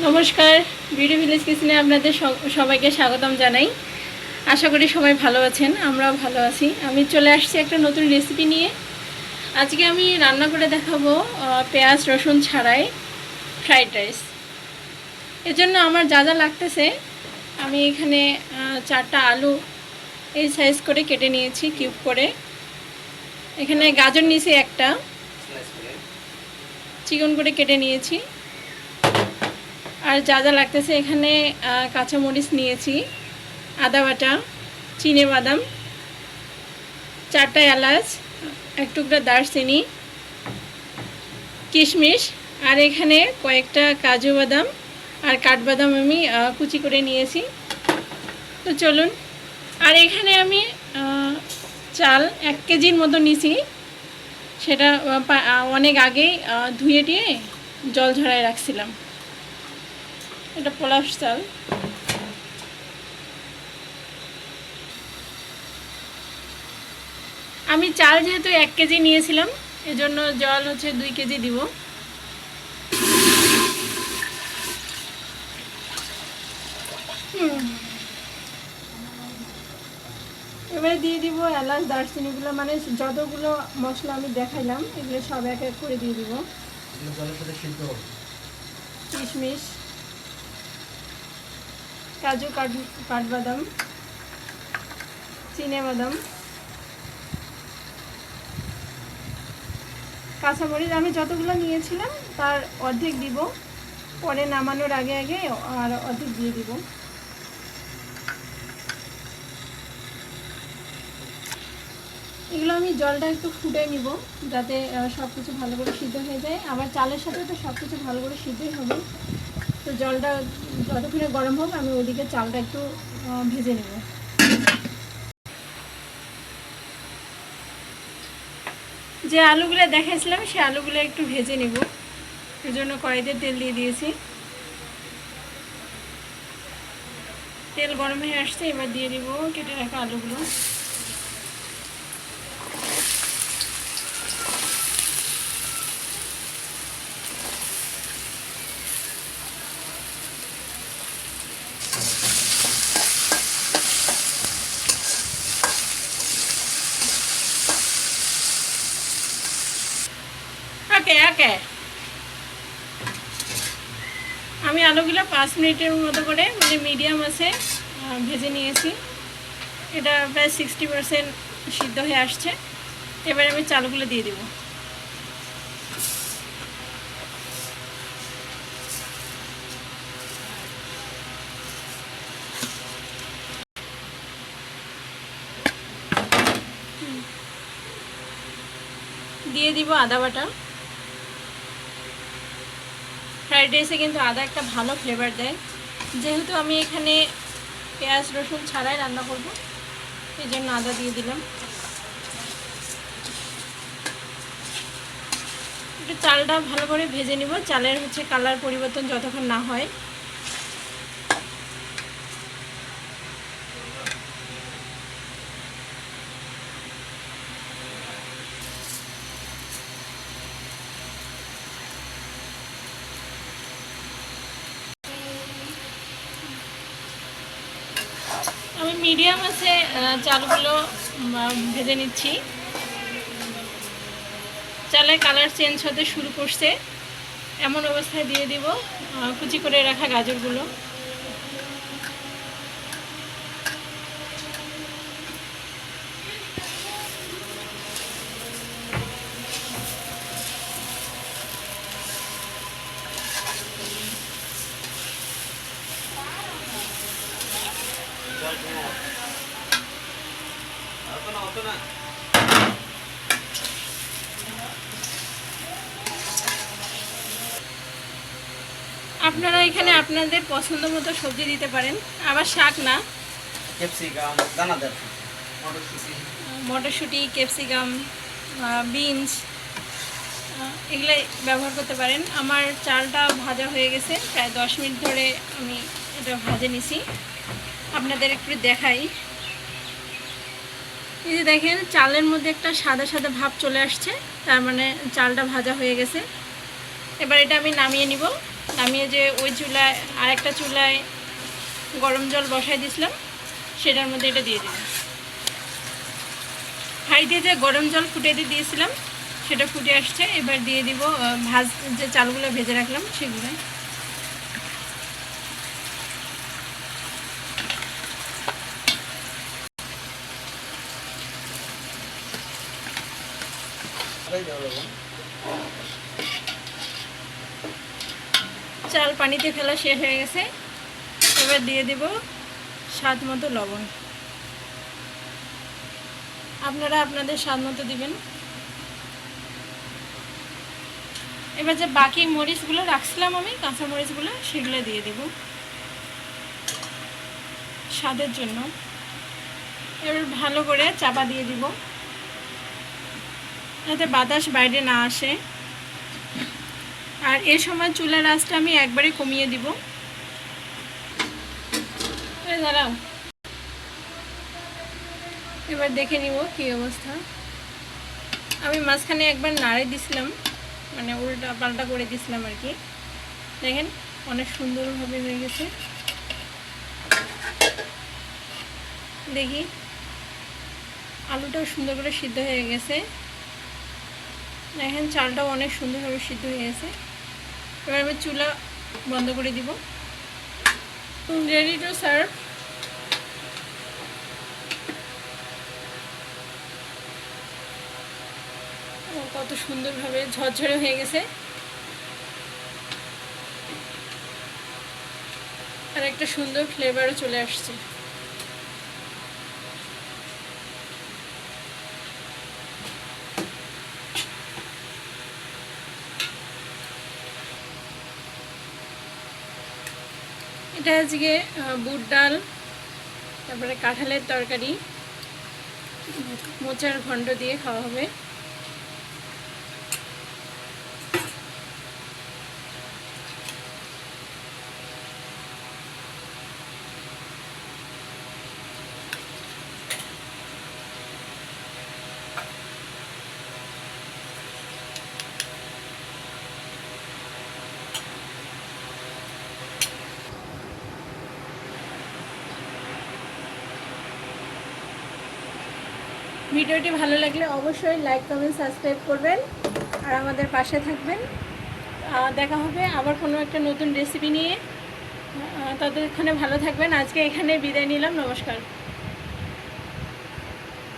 নমস্কার, beauty village কিচেনে আপনাদের সবাইকে স্বাগতম জানাই। আশা করি সবাই ভালো আছেন, আমরাও ভালো আছি। আমি চলে আসছি একটা নতুন রেসিপি নিয়ে। আজকে আমি রান্না করে দেখাবো পেঁয়াজ রসুন ছাড়াই ফ্রাইড রাইস। এর জন্য আমার যা যা লাগতেছে, আমি এখানে 4টা আলু এই সাইজ করে কেটে নিয়েছি কিউব করে। এখানে গাজর নিয়েছি একটা, চিকন করে কেটে নিয়েছি। আর যা যা লাগতেছে এখানে কাঁচামরিচ নিয়েছি, আদা বাটা, চিনে বাদাম, 4টা এলাচ, এক টুকরা দারচিনি, কিশমিশ, আর এখানে কয়েকটা কাজু বাদাম আর কাঠবাদাম আমি কুচি করে নিয়েছি। তো চলুন। আর এখানে আমি চাল 1 কেজির মতো নিয়েছি। সেটা অনেক আগেই ধুয়ে দিয়ে জল ঝরায় রাখছিলাম। এটা পোলাও চাল। আমি চাল যেহেতু 1 কেজি নিয়েছিলাম, এজন্য জল হচ্ছে 2 কেজি দিব। এবারে দিয়ে দিব এলাচ দারচিনিগুলো, মানে যতগুলো মশলা আমি দেখাইলাম এগুলো সব এক এক করে দিয়ে দিব। কিশমিশ, কাজু, কাঠবাদাম, চিনে বাদাম, কাঁচামরিচ আমি যতগুলো নিয়েছিলাম তার অর্ধেক দিব, পরে নামানোর আগে আগে আর অর্ধেক দিয়ে দিব। এগুলো আমি জলটা একটু ফুটে নিব, যাতে সব কিছু ভালো করে সিদ্ধ হয়ে যায়। আবার চালের সাথে তো সব কিছু ভালো করে সিদ্ধই হবে। তো জলটা যতক্ষণে গরম হোক, আমি ওদিকে চালটা একটু ভেজে নেব। যে আলুগুলো দেখাইছিলাম সেই আলুগুলো একটু ভেজে নেব, এর জন্য কড়াইতে তেল দিয়ে দিয়েছি। তেল গরম হয়ে আসছে, এবার দিয়ে দিব কেটে রাখা আলুগুলো। আমি আলুগুলো 5 মিনিটের মতো করে, মানে মিডিয়াম আছে, ভেজে নিয়েছি। এটা প্রায় 60% সিদ্ধ হয়ে আসছে। এবার আমি চালগুলো দিয়ে দেব। দিয়ে দিব আদা বাটা। ফ্রাইড রাইসে কিন্তু আদা একটা ভালো ফ্লেভার দেয়। যেহেতু আমি এখানে পেঁয়াজ রসুন ছাড়াই রান্না করব, এই জন্য আদা দিয়ে দিলাম। একটু চালটা ভালো করে ভেজে নিব, চালের হচ্ছে কালার পরিবর্তন যতক্ষণ না হয়। আমি মিডিয়াম আছে চালগুলো ভেজে নিচ্ছি। চালের কালার চেঞ্জ হতে শুরু করছে, এমন অবস্থায় দিয়ে দিব কুচি করে রাখা গাজরগুলো। আপনারা এখানে আপনাদের পছন্দ মতো সবজি দিতে পারেন, আবার শাক না, ক্যাপসিকাম, দানাদার মটরশুঁটি, ক্যাপসিকাম, বিনস, এগুলো ব্যবহার করতে পারেন। আমার চালটা ভাজা হয়ে গেছে, প্রায় 10 মিনিট ধরে আমি এটা ভাজে নিছি। আপনাদের একটু দেখাই। এই যে দেখেন, চালের মধ্যে একটা সাদা সাদা ভাব চলে আসছে, তার মানে চালটা ভাজা হয়ে গেছে। এবার এটা আমি নামিয়ে নিব। নামিয়ে যে ওই চুলায় আরেকটা চুলায় গরম জল বসাই দিয়েছিলাম, সেটার মধ্যে এটা দিয়ে দিলাম। হাঁড়িতে যে গরম জল ফুটে দিয়েছিলাম সেটা ফুটে আসছে। এবার দিয়ে দিব যে চালগুলো ভেজে রাখলাম সেগুলো। চাল পানিতে ফেলা শেষ হয়ে গেছে। এবার দিয়ে দেব স্বাদ মতো লবণ। আপনারা আপনাদের স্বাদ মতো দিবেন। এবার যে বাকি মরিচগুলো রাখছিলাম আমি, কাঁচা মরিচগুলো, সেগুলো দিয়ে দেব স্বাদের জন্য। এবার ভালো করে চাপা দিয়ে দিব যাতে বাতাস বাইরে না আসে। আর এর সময় চুলার আঁচটা আমি একবারে কমিয়ে দিব। দাঁড়াও, এবার দেখে নিব কি অবস্থা। আমি মাঝখানে একবার নাড়ে দিছিলাম, মানে উল্টা পাল্টা করে দিছিলাম আর কি। দেখেন অনেক সুন্দরভাবে হয়ে গেছে। দেখি আলুটাও সুন্দর করে সিদ্ধ হয়ে গেছে। দেখেন চালটাও অনেক সুন্দরভাবে সিদ্ধ হয়ে গেছে। এবার আমি চুলা বন্ধ করে দিব। Ready to serve. কত সুন্দরভাবে ঝরঝরে হয়ে গেছে। আর একটা সুন্দর ফ্লেভারও চলে আসছে। এটা আজকে বুট ডাল, তারপরে কাঁঠালের তরকারি, মোচার ঘন্ট দিয়ে খাওয়া হবে। ভিডিওটি ভালো লাগলে অবশ্যই লাইক, কমেন্ট, সাবস্ক্রাইব করবেন আর আমাদের পাশে থাকবেন। দেখা হবে আবার কোনো একটা নতুন রেসিপি নিয়ে। ততক্ষণে ভালো থাকবেন। আজকে এখানে বিদায় নিলাম। নমস্কার।